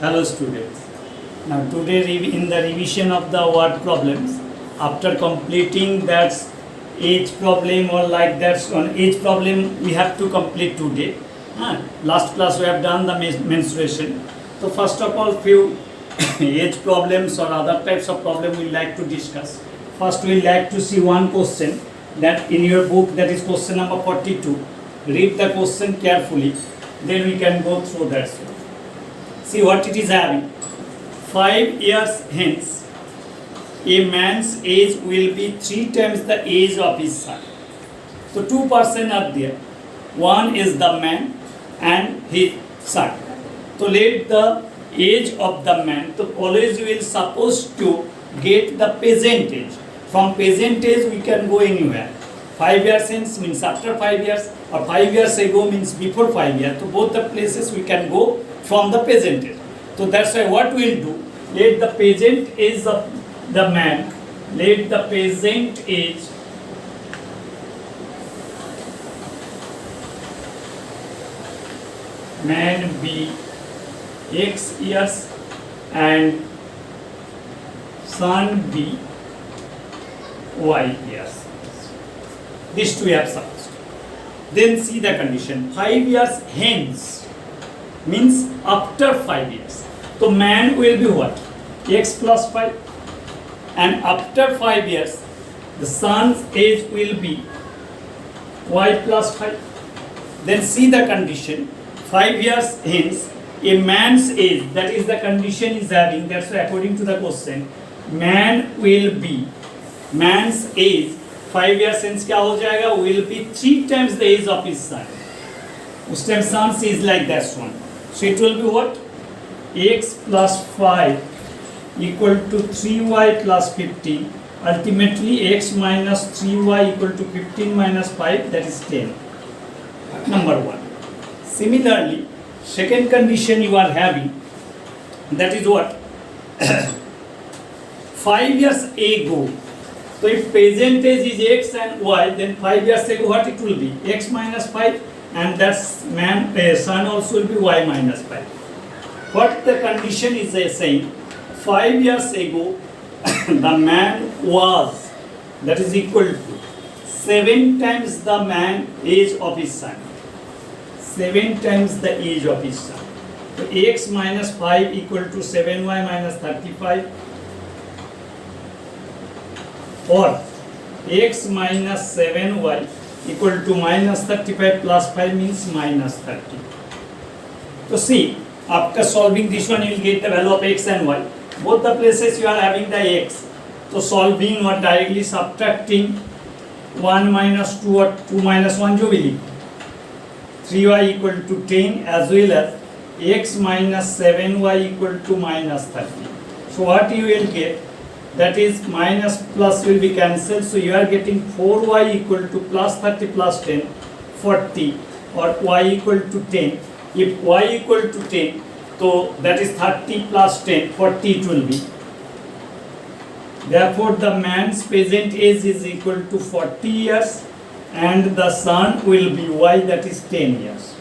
Hello students. Now today in the revision of the word problems, after completing that age problem or like that on age problem we have to complete today. Last class we have done the menstruation. So first of all few age problems or other types of problem we like to discuss. First we like to see one question that in your book, that is question number 42. Read the question carefully, then we can go through that. See what it is having. 5 years hence, a man's age will be 3 times the age of his son. So 2 persons are there. One is the man and his son. So let the age of the man. So always we will supposed to get the present age. From present age we can go anywhere. 5 years hence means after 5 years, or 5 years ago means before 5 years. So both the places we can go from the present age. So that's why what we will do, let the present age of the man, let the present age man be X years and son be Y years. These two we have supposed. Then see the condition. 5 years hence means after 5 years. So man will be what? X plus 5. And after 5 years, the son's age will be Y plus 5. Then see the condition. 5 years hence, a man's age, that is the condition is having, that's why according to the question, man will be, man's age 5 years hence क्या हो जाएगा, will be 3 times the age of his son. उस time son's age like that one. So it will be what? X plus 5 equal to 3y plus 15. Ultimately x minus 3y equal to 15 minus 5, that is 10. Number 1. Similarly, second condition you are having, that is what? 5 years ago. So if present age is x and y, then 5 years ago what it will be? X minus 5, and that's son also will be y minus 5. What the condition is saying? 5 years ago the man was, that is equal to 7 times the man age of his son. 7 times the age of his son. So x minus 5 equal to 7y minus 35, or x minus 7y equal to minus 35 plus 5 means minus 30. So see, after solving this one you will get the value of x and y. Both the places you are having the x. So solving or directly subtracting 1 minus 2 or 2 minus 1 जो भी लिखो, 3y equal to 10 as well as x minus 7y equal to minus 30. So what you will get, that is minus plus will be cancelled. So you are getting 4y equal to plus 30 plus 10, 40, or y equal to 10. If y equal to 10, so that is 30 plus 10, 40 it will be. Therefore the man's present age is equal to 40 years and the son will be y, that is 10 years.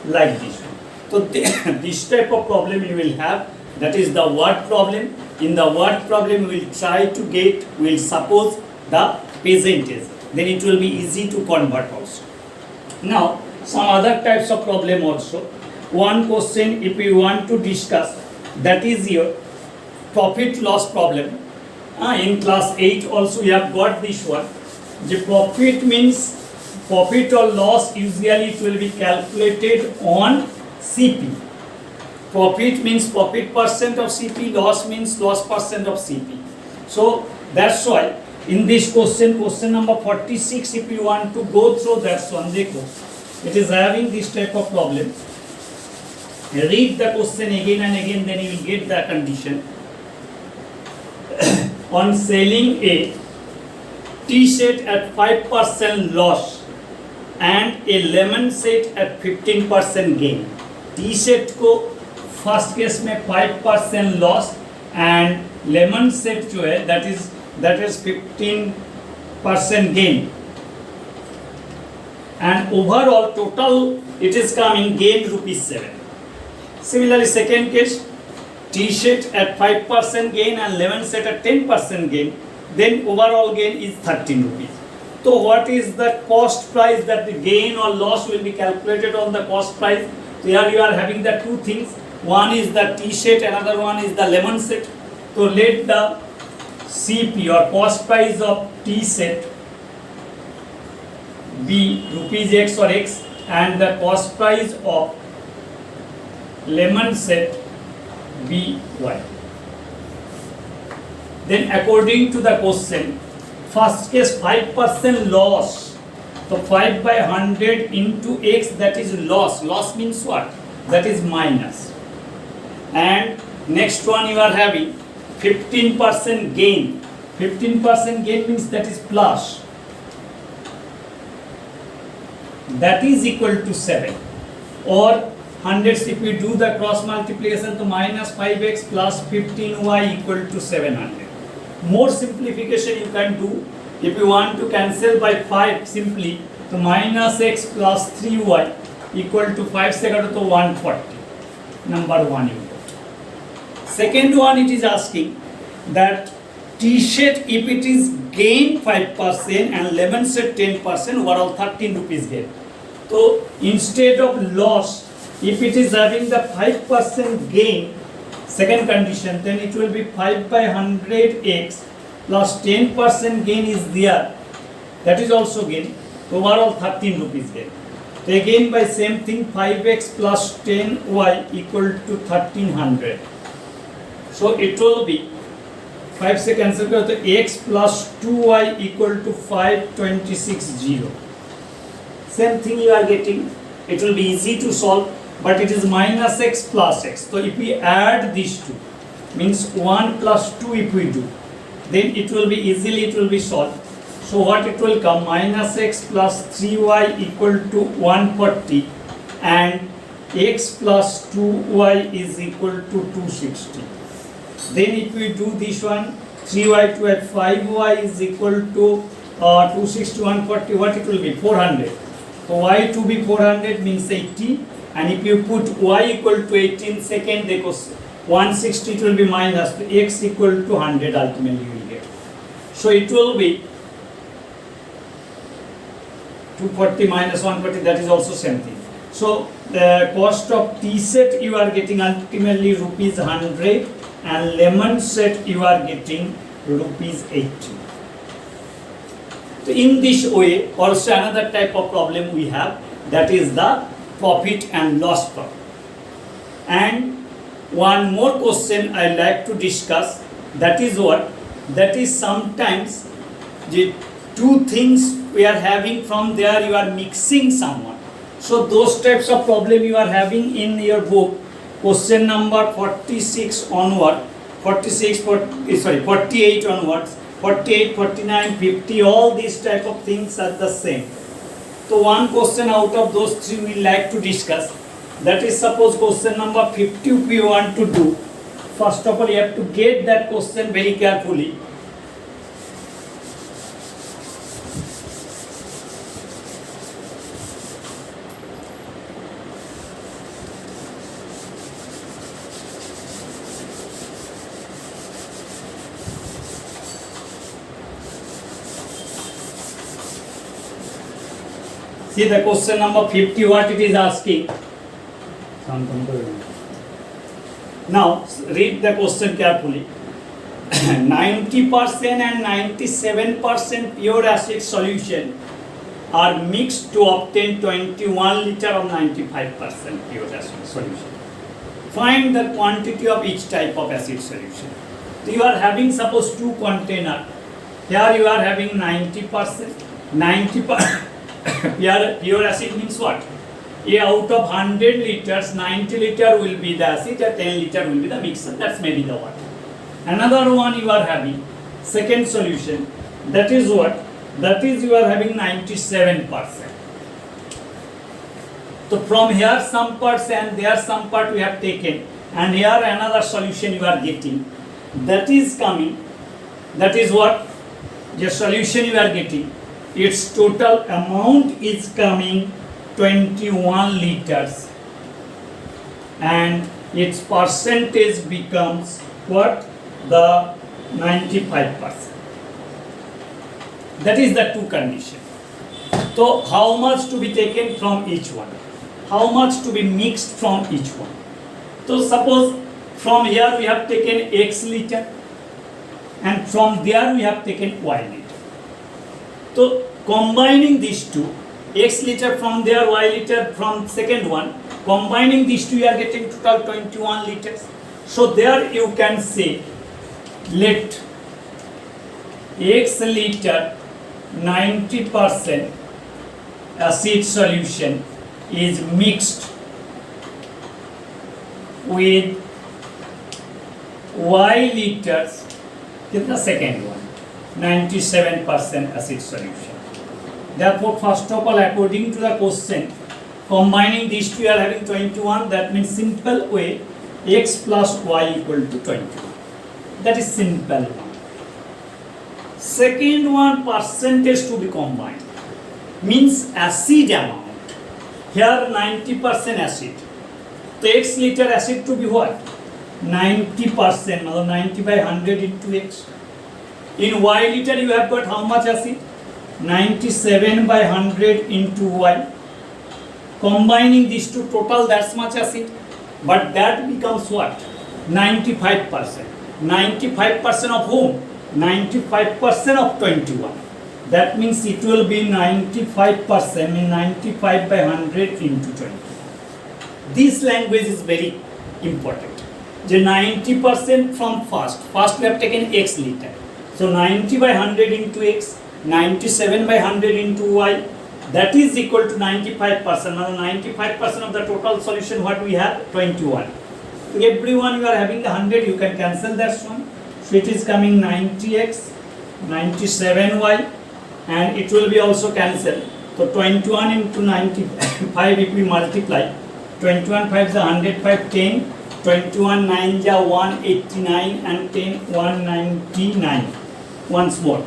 Like this one. So this type of problem you will have, that is the word problem. In the word problem we will try to get, we will suppose the present age. Then it will be easy to convert also. Now some other types of problem also. One question if we want to discuss, that is your profit loss problem. In class 8 also we have got this one. The profit means profit or loss, usually it will be calculated on CP. Profit means profit percent of CP, loss means loss percent of CP. So that's why in this question, question number 46, if you want to go through that one, it is having this type of problem. Read the question again and again, then you will get the condition. On selling a tea-set at 5% loss and a lemon set at 15% gain. T-set को first case में 5% loss and lemon set जो है that is 15% gain and overall total it is coming gain ₹7. Similarly, second case, T set at 5% gain and lemon set at 10% gain, then overall gain is 13 rupees. So what is the cost price that the gain or loss will be calculated on the cost price? So here you are having the two things. One is the T set, another one is the lemon set. So let the CP or cost price of T set be rupees X or X, and the cost price of lemon set be Y. Then according to the question, first case 5% loss. So 5 by 100 into X, that is loss. Loss means what? That is minus. And next one you are having 15% gain. 15% gain means that is plus. That is equal to 7. Or hundreds, if we do the cross multiplication, to minus 5x plus 15y equal to 700. More simplification you can do. If you want to cancel by 5 simply, to minus x plus 3y equal to 5 second to 140. Number 1 you get. Second one, it is asking that T set if it is gain 5% and lemon set 10%, overall 13 rupees gain. So instead of loss, if it is having the 5% gain, second condition, then it will be 5 by 100x plus 10% gain is there. That is also gain. So overall 13 rupees gain. So again by same thing, 5x plus 10y equal to 1300. So it will be 5 से cancel करो तो x plus 2y equal to 5260. Same thing you are getting. It will be easy to solve, but it is minus x plus x. So if we add these two, means 1 plus 2 if we do, then it will be easily, it will be solved. So what it will come, minus x plus 3y equal to 140 and x plus 2y is equal to 260. Then if we do this one, 3y to 5y is equal to 260, 140, what it will be? 400. So y to be 400 means 80, and if you put y equal to 18 second, because 160 it will be minus, x equal to 100 ultimately you will get. So it will be 240 minus 140, that is also same thing. So the cost of T set you are getting ultimately rupees 100 and lemon set you are getting rupees 80. So in this way, also another type of problem we have, that is the profit and loss problem. And one more question I like to discuss, that is what? That is sometimes the two things we are having, from there you are mixing someone. So those types of problem you are having in your book, question number 46 onward, 48 onwards, 48, 49, 50, all these type of things are the same. So one question out of those three we like to discuss. That is, suppose question number 50 we want to do. First of all, you have to get that question very carefully. See the question number 50, what it is asking. Now read the question carefully. 90% and 97% pure acid solution are mixed to obtain 21 liter of 95% pure acid solution. Find the quantity of each type of acid solution. So you are having, suppose, two container. Here you are having 90%. 90% pure acid means what? Out of 100 liters, 90 liter will be the acid and 10 liter will be the mixture. That's maybe the water. Another one you are having, second solution, that is what? That is you are having 97%. So from here some parts and there some part we have taken, and here another solution you are getting. That is coming, that is what? The solution you are getting. Its total amount is coming 21 liters, and its percentage becomes what? The 95%. That is the two condition. So how much to be taken from each one? How much to be mixed from each one? So suppose from here we have taken X liter and from there we have taken Y liter. So combining these two, X liter from there, Y liter from second one, combining these two you are getting total 21 liters. So there you can say, let X liter 90% acid solution is mixed with Y liters in the second one, 97% acid solution. Therefore, first of all, according to the question, combining these two are having 21, that means simple way, X plus Y equal to 21. That is simple one. Second one, percentage to be combined, means acid amount. Here 90% acid. So X liter acid to be what? 90%, 90 by 100 into X. In Y liter you have got how much acid? 97 by 100 into Y. Combining these two total, that's much acid. But that becomes what? 95%. 95% of whom? 95% of 21. That means it will be 95%, mean 95 by 100 into 20. This language is very important. The 90% from first we have taken X liter. So 90 by 100 into X, 97 by 100 into Y, that is equal to 95%. Now 95% of the total solution what we have? 21. Everyone you are having the 100, you can cancel that one. So it is coming 90X, 97Y, and it will be also cancelled. So 21 into 95 if we multiply, 21 5 is 105, 10, 21 9 is 189 and 10 199. Once more,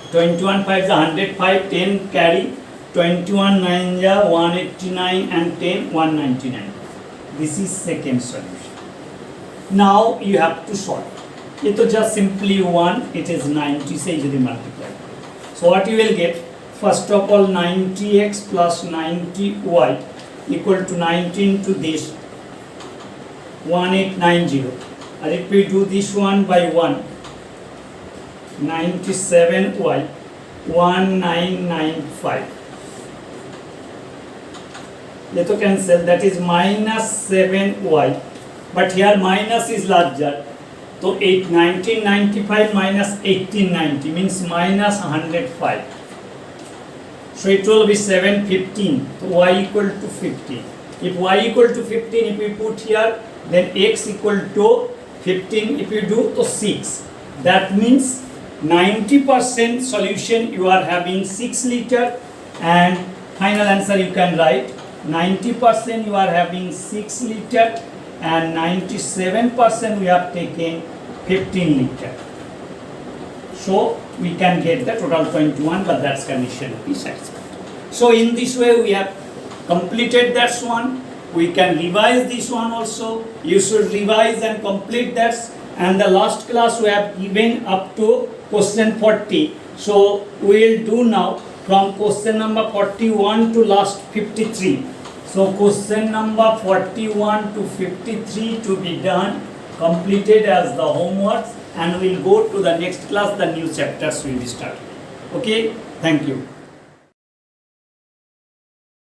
21 5 is 105, 10 carry, 21 9 is 189 and 10 199. This is second solution. Now you have to solve. It is just simply 1, it is 90 से यदि multiply. So what you will get? First of all 90x plus 90y equal to 90 into this 1890. And if we do this one by 1, 97y 1995. Let us cancel, that is minus 7y, but here minus is larger. So 1995 minus 1890 means minus 105. So it will be 715. So y equal to 15. If y equal to 15, if we put here, then x equal to 15. If you do, to 6. That means 90% solution you are having 6 liter, and final answer you can write 90% you are having 6 liter, and 97% we have taken 15 liter. So we can get the total 21, but that's condition to be satisfied. So in this way we have completed that one. We can revise this one also. You should revise and complete that. And the last class we have given up to question 40. So we will do now from question number 41 to last 53. So question number 41 to 53 to be done, completed as the homework, and we'll go to the next class, the new chapters will be started. Okay, thank you.